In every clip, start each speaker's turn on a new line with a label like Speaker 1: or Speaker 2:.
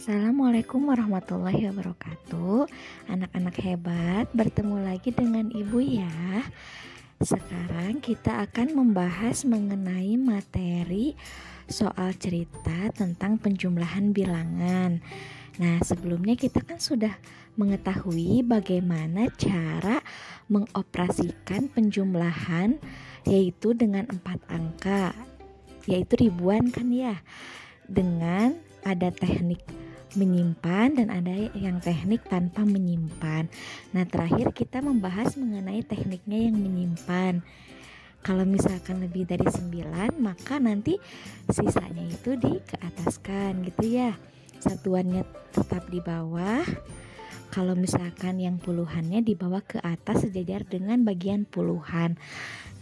Speaker 1: Assalamualaikum warahmatullahi wabarakatuh. Anak-anak hebat, bertemu lagi dengan Ibu ya. Sekarang kita akan membahas mengenai materi soal cerita tentang penjumlahan bilangan. Nah, sebelumnya kita kan sudah mengetahui bagaimana cara mengoperasikan penjumlahan, yaitu dengan 4 angka, yaitu ribuan kan ya, dengan ada teknik menyimpan dan ada yang teknik tanpa menyimpan. Nah, terakhir kita membahas mengenai tekniknya yang menyimpan. Kalau misalkan lebih dari 9, maka nanti sisanya itu dikeataskan gitu ya. Satuannya tetap di bawah. Kalau misalkan yang puluhannya dibawa ke atas sejajar dengan bagian puluhan.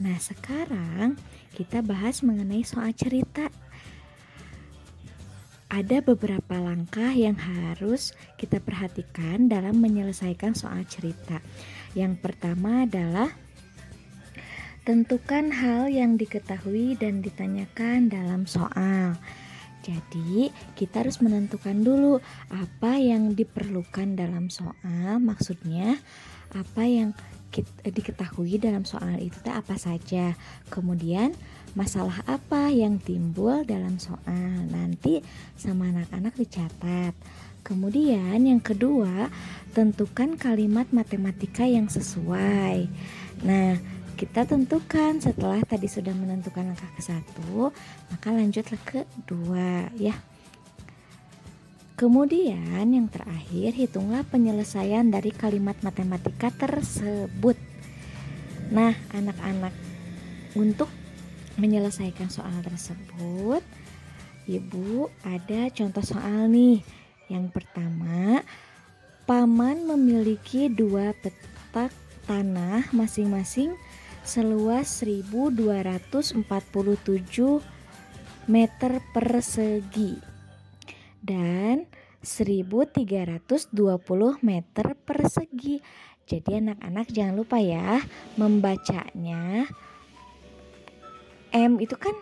Speaker 1: Nah, sekarang kita bahas mengenai soal cerita. Ada beberapa langkah yang harus kita perhatikan dalam menyelesaikan soal cerita. Yang pertama adalah tentukan hal yang diketahui dan ditanyakan dalam soal. Jadi, kita harus menentukan dulu apa yang diperlukan dalam soal, maksudnya apa yang diketahui dalam soal itu apa saja. Kemudian masalah apa yang timbul dalam soal, nanti sama anak-anak dicatat. Kemudian yang kedua, tentukan kalimat matematika yang sesuai. Nah, kita tentukan setelah tadi sudah menentukan langkah ke-1, maka lanjutlah ke-2 ya. Kemudian yang terakhir, hitunglah penyelesaian dari kalimat matematika tersebut. Nah, anak-anak, untuk menyelesaikan soal tersebut, Ibu ada contoh soal nih. Yang pertama, Paman memiliki 2 petak tanah masing-masing seluas 1247 meter persegi dan 1320 meter persegi. Jadi anak-anak jangan lupa ya membacanya. M itu kan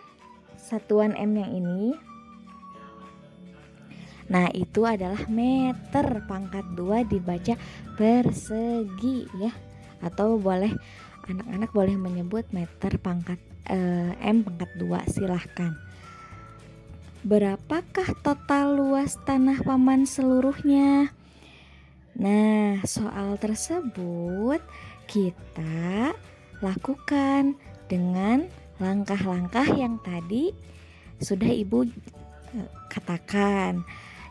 Speaker 1: satuan M yang ini. Nah, itu adalah meter pangkat 2 dibaca persegi ya. Atau boleh anak-anak boleh menyebut meter pangkat M pangkat 2, silahkan. Berapakah total luas tanah Paman seluruhnya? Nah, soal tersebut kita lakukan dengan langkah-langkah yang tadi sudah Ibu katakan.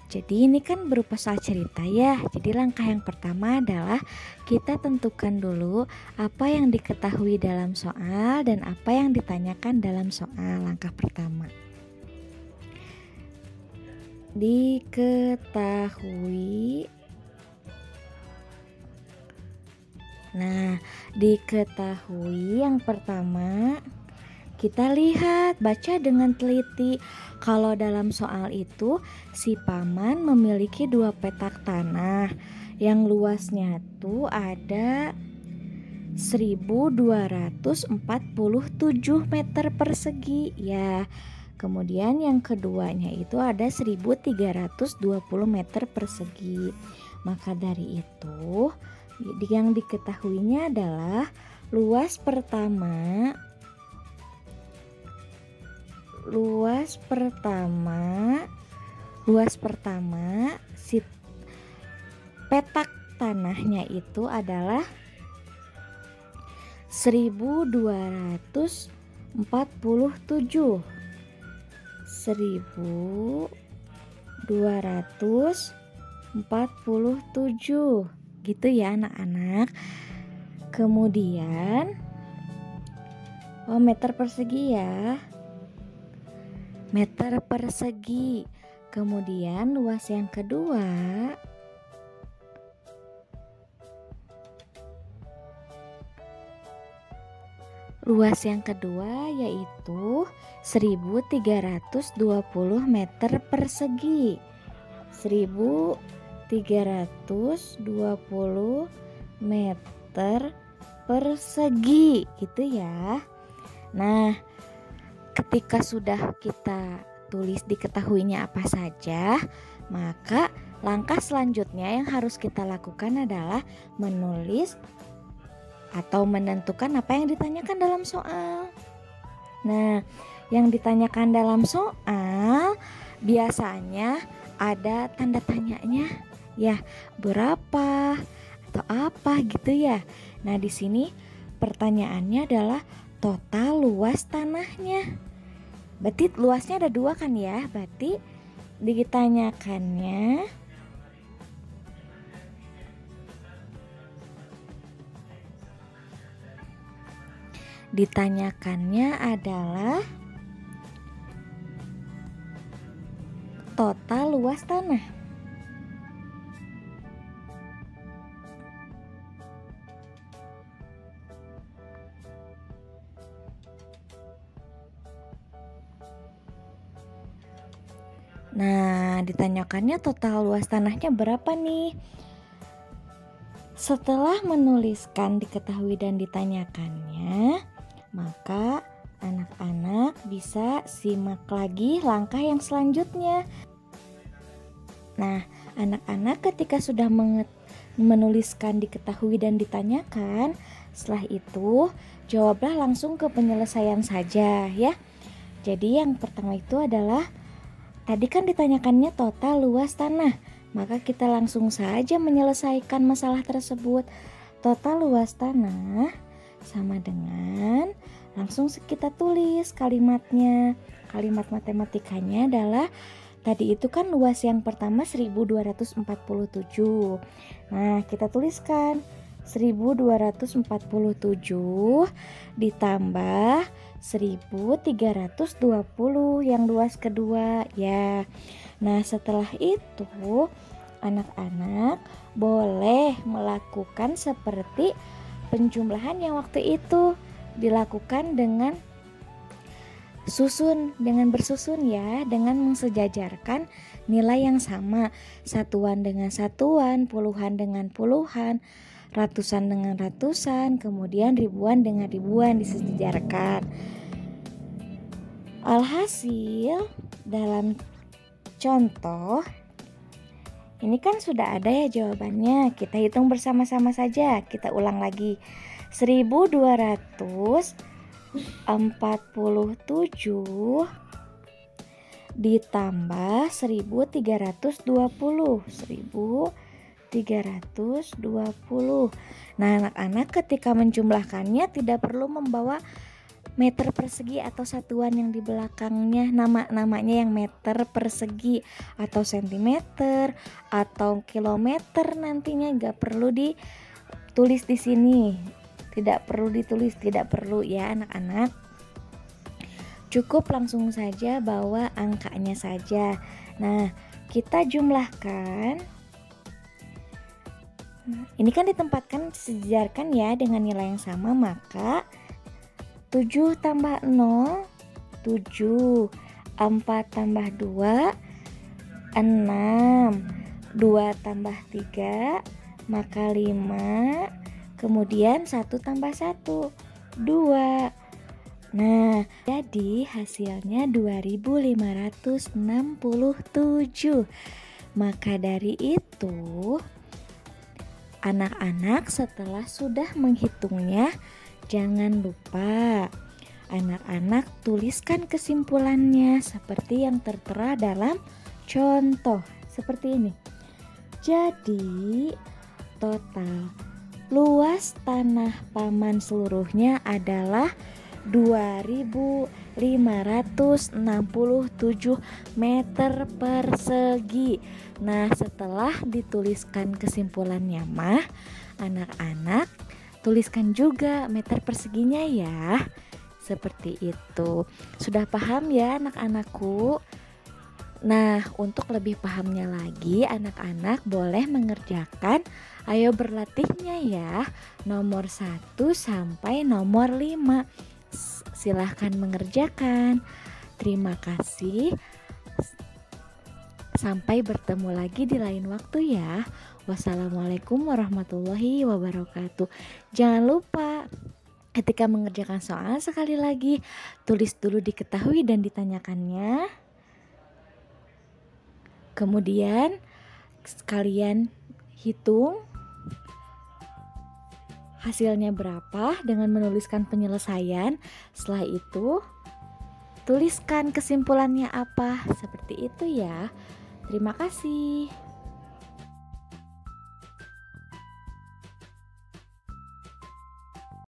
Speaker 1: Jadi ini kan berupa soal cerita ya. Jadi langkah yang pertama adalah kita tentukan dulu apa yang diketahui dalam soal dan apa yang ditanyakan dalam soal. Langkah pertama, diketahui. Nah, diketahui yang pertama, kita lihat, baca dengan teliti. Kalau dalam soal itu si Paman memiliki 2 petak tanah yang luasnya tuh ada 1247 meter persegi ya. Kemudian yang keduanya itu ada 1320 meter persegi. Maka dari itu yang diketahuinya adalah luas pertama si petak tanahnya itu adalah 1247 gitu ya anak-anak. Kemudian meter persegi ya, meter persegi. Kemudian luas yang kedua yaitu 1320 meter persegi. 1320 meter persegi gitu ya. Nah, ketika sudah kita tulis diketahuinya apa saja, Maka langkah selanjutnya yang harus kita lakukan adalah menulis atau menentukan apa yang ditanyakan dalam soal. Nah, yang ditanyakan dalam soal biasanya ada tanda tanyanya, ya, berapa atau apa gitu ya. Nah, di sini pertanyaannya adalah total luas tanahnya. Berarti luasnya ada 2 kan ya? Berarti ditanyakannya adalah total luas tanah. Nah, ditanyakannya total luas tanahnya berapa nih? Setelah menuliskan diketahui dan ditanyakannya, maka anak-anak bisa simak lagi langkah yang selanjutnya. Nah, anak-anak ketika sudah menuliskan diketahui dan ditanyakan, setelah itu jawablah langsung ke penyelesaian saja ya. Jadi yang pertama itu adalah tadi kan ditanyakannya total luas tanah, maka kita langsung saja menyelesaikan masalah tersebut. Total luas tanah sama dengan langsung kita tulis kalimatnya. Kalimat matematikanya adalah tadi itu kan luas yang pertama 1247. Nah, kita tuliskan 1247 ditambah 1320 yang luas kedua ya. Nah, setelah itu anak-anak boleh melakukan seperti penjumlahan yang waktu itu dilakukan dengan bersusun ya, dengan mensejajarkan nilai yang sama, satuan dengan satuan, puluhan dengan puluhan, ratusan dengan ratusan, kemudian ribuan dengan ribuan disejajarkan. Alhasil dalam contoh ini kan sudah ada ya jawabannya. Kita hitung bersama-sama saja. Kita ulang lagi. 1247 ditambah 1320. Nah, anak-anak ketika menjumlahkannya tidak perlu membawa meter persegi atau satuan yang di belakangnya, namanya yang meter persegi atau sentimeter atau kilometer, nantinya nggak perlu ditulis di sini. Tidak perlu ya anak-anak. Cukup langsung saja bawa angkanya saja. Nah, kita jumlahkan. Ini kan ditempatkan disejajarkan ya dengan nilai yang sama, maka 7 tambah 0 7, 4 tambah 2 6, 2 tambah 3 maka 5, kemudian 1 tambah 1 2. Nah, jadi hasilnya 2567. Maka dari itu anak-anak setelah sudah menghitungnya, jangan lupa anak-anak tuliskan kesimpulannya seperti yang tertera dalam contoh seperti ini. Jadi total luas tanah Paman seluruhnya adalah 2567 meter persegi. Nah, setelah dituliskan kesimpulannya mah, anak-anak tuliskan juga meter perseginya ya. Seperti itu. Sudah paham ya anak-anakku? Nah, untuk lebih pahamnya lagi, anak-anak boleh mengerjakan ayo berlatihnya ya, nomor 1 sampai nomor 5. Silahkan mengerjakan. Terima kasih. Sampai bertemu lagi di lain waktu ya. Wassalamualaikum warahmatullahi wabarakatuh. Jangan lupa ketika mengerjakan soal sekali lagi tulis dulu diketahui dan ditanyakannya. Kemudian kalian hitung hasilnya berapa dengan menuliskan penyelesaian. Setelah itu tuliskan kesimpulannya apa. Seperti itu ya. Terima kasih.